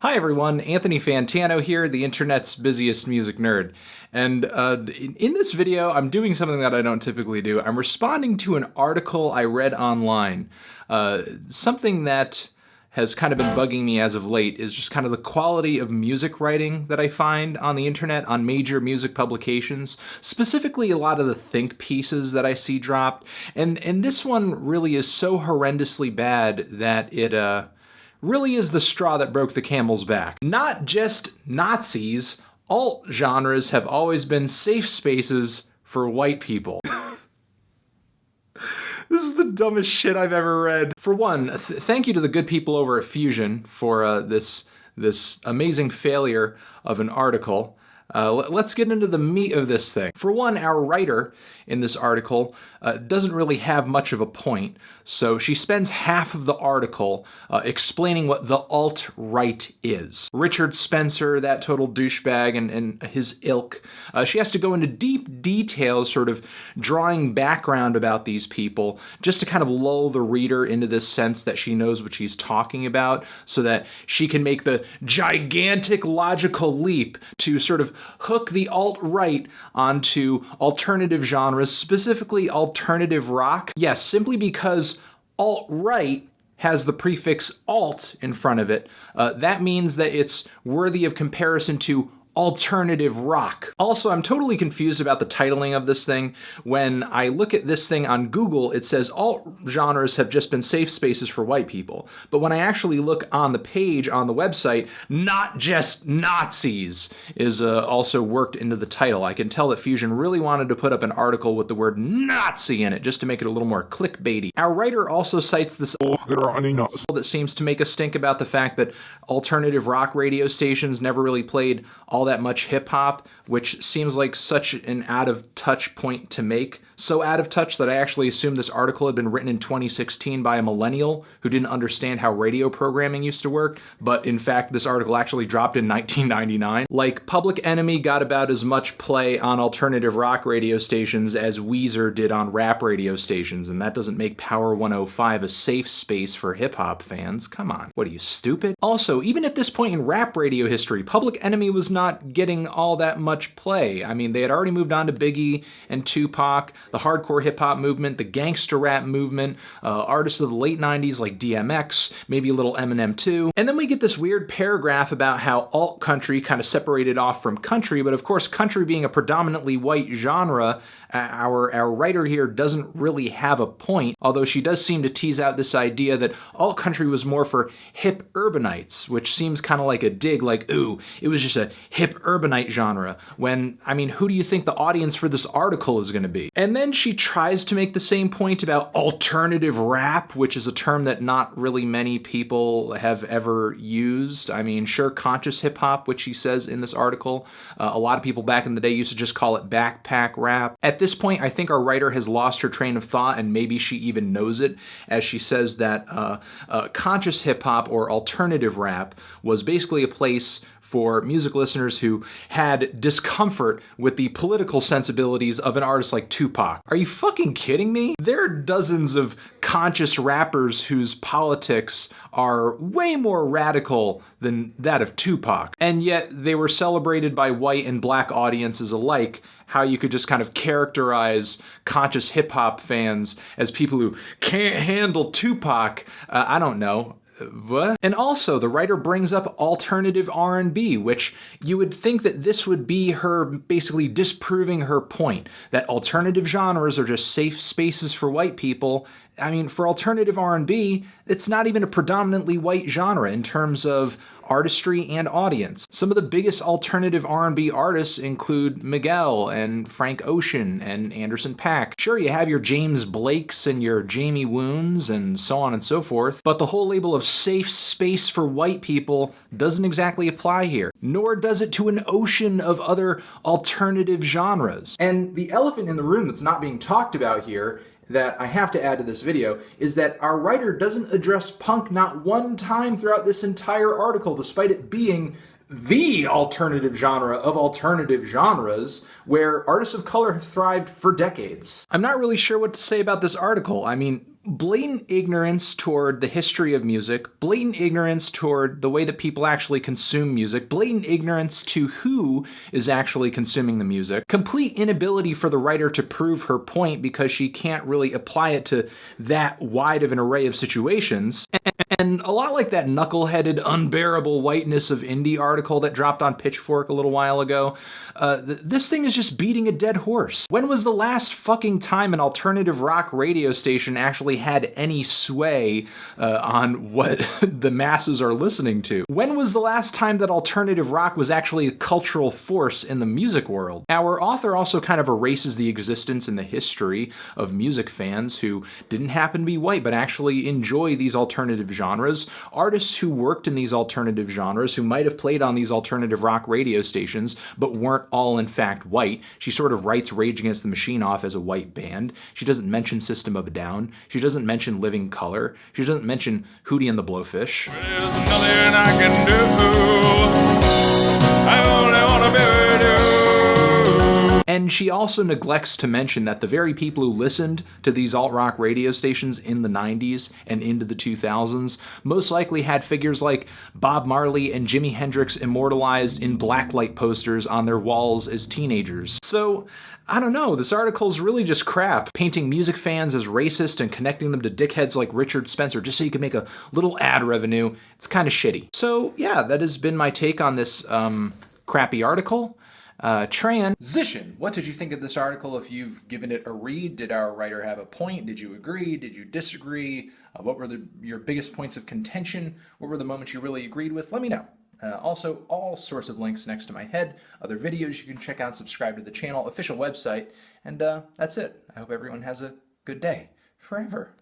Hi everyone, Anthony Fantano here, the internet's busiest music nerd. And in this video, I'm doing something that I don't typically do. I'm responding to an article I read online. Something that has kind of been bugging me as of late is just kind of the quality of music writing that I find on the internet, on major music publications, specifically a lot of the think pieces that I see dropped. And this one really is so horrendously bad that it really is the straw that broke the camel's back. Not just Nazis, alt genres have always been safe spaces for white people. This is the dumbest shit I've ever read. For one, thank you to the good people over at Fusion for this amazing failure of an article. Let's get into the meat of this thing. For one, our writer in this article doesn't really have much of a point, so she spends half of the article explaining what the alt-right is. Richard Spencer, that total douchebag, and his ilk. She has to go into deep details, sort of drawing background about these people, just to kind of lull the reader into this sense that she knows what she's talking about, so that she can make the gigantic logical leap to sort of hook the alt-right onto alternative genres, specifically alternative rock. Yes, simply because alt-right has the prefix alt in front of it, that means that it's worthy of comparison to alternative rock. Also, I'm totally confused about the titling of this thing. When I look at this thing on Google, it says alt genres have just been safe spaces for white people. But when I actually look on the page on the website, not just Nazis is also worked into the title. I can tell that Fusion really wanted to put up an article with the word Nazi in it just to make it a little more clickbaity. Our writer also cites this that seems to make us think about the fact that alternative rock radio stations never really played all that much hip-hop, which seems like such an out-of-touch point to make. So out of touch that I actually assumed this article had been written in 2016 by a millennial who didn't understand how radio programming used to work, but in fact this article actually dropped in 1999. Like, Public Enemy got about as much play on alternative rock radio stations as Weezer did on rap radio stations, and that doesn't make Power 105 a safe space for hip-hop fans. Come on, what are you, stupid? Also, even at this point in rap radio history, Public Enemy was not getting all that much play. I mean, they had already moved on to Biggie and Tupac, the hardcore hip-hop movement, the gangster rap movement, artists of the late 90s like DMX, maybe a little Eminem too. And then we get this weird paragraph about how alt-country kind of separated off from country, but of course country being a predominantly white genre, our writer here doesn't really have a point, although she does seem to tease out this idea that alt-country was more for hip urbanites, which seems kind of like a dig, like, ooh, it was just a hip urbanite genre, when, I mean, who do you think the audience for this article is going to be? And then she tries to make the same point about alternative rap, which is a term that not really many people have ever used. I mean, sure, conscious hip-hop, which she says in this article, a lot of people back in the day used to just call it backpack rap. At this point, I think our writer has lost her train of thought, and maybe she even knows it, as she says that conscious hip-hop or alternative rap was basically a place for music listeners who had discomfort with the political sensibilities of an artist like Tupac. Are you fucking kidding me? There are dozens of conscious rappers whose politics are way more radical than that of Tupac, and yet they were celebrated by white and black audiences alike. How you could just kind of characterize conscious hip-hop fans as people who can't handle Tupac, I don't know. What? And also, the writer brings up alternative R&B, which you would think that this would be her basically disproving her point, that alternative genres are just safe spaces for white people. I mean, for alternative R&B, it's not even a predominantly white genre in terms of artistry and audience. Some of the biggest alternative R&B artists include Miguel and Frank Ocean and Anderson .Paak. Sure, you have your James Blakes and your Jamie Woons and so on and so forth, but the whole label of safe space for white people doesn't exactly apply here, nor does it to an ocean of other alternative genres. And the elephant in the room that's not being talked about here that I have to add to this video is that our writer doesn't address punk not one time throughout this entire article, despite it being the alternative genre of alternative genres, where artists of color have thrived for decades. I'm not really sure what to say about this article. I mean, blatant ignorance toward the history of music, blatant ignorance toward the way that people actually consume music, blatant ignorance to who is actually consuming the music, complete inability for the writer to prove her point because she can't really apply it to that wide of an array of situations, and a lot like that knuckleheaded, unbearable whiteness of indie article that dropped on Pitchfork a little while ago. This thing is just beating a dead horse. When was the last fucking time an alternative rock radio station actually had any sway on what the masses are listening to? When was the last time that alternative rock was actually a cultural force in the music world? Our author also kind of erases the existence and the history of music fans who didn't happen to be white but actually enjoy these alternative genres, artists who worked in these alternative genres, who might have played on these alternative rock radio stations but weren't all in fact white. She sort of writes Rage Against the Machine off as a white band. She doesn't mention System of a Down. She doesn't mention Living Colour. She doesn't mention Hootie and the Blowfish. There's nothing I can do. I only wanna be with you. And she also neglects to mention that the very people who listened to these alt-rock radio stations in the 90s and into the 2000s most likely had figures like Bob Marley and Jimi Hendrix immortalized in blacklight posters on their walls as teenagers. So, I don't know, this article's really just crap, painting music fans as racist and connecting them to dickheads like Richard Spencer just so you can make a little ad revenue. It's kind of shitty. So yeah, that has been my take on this crappy article. Transition. What did you think of this article? If you've given it a read, did our writer have a point? Did you agree? Did you disagree? What were your biggest points of contention? What were the moments you really agreed with? Let me know. Also, all sorts of links next to my head, other videos you can check out, subscribe to the channel, official website, and that's it. I hope everyone has a good day. Forever.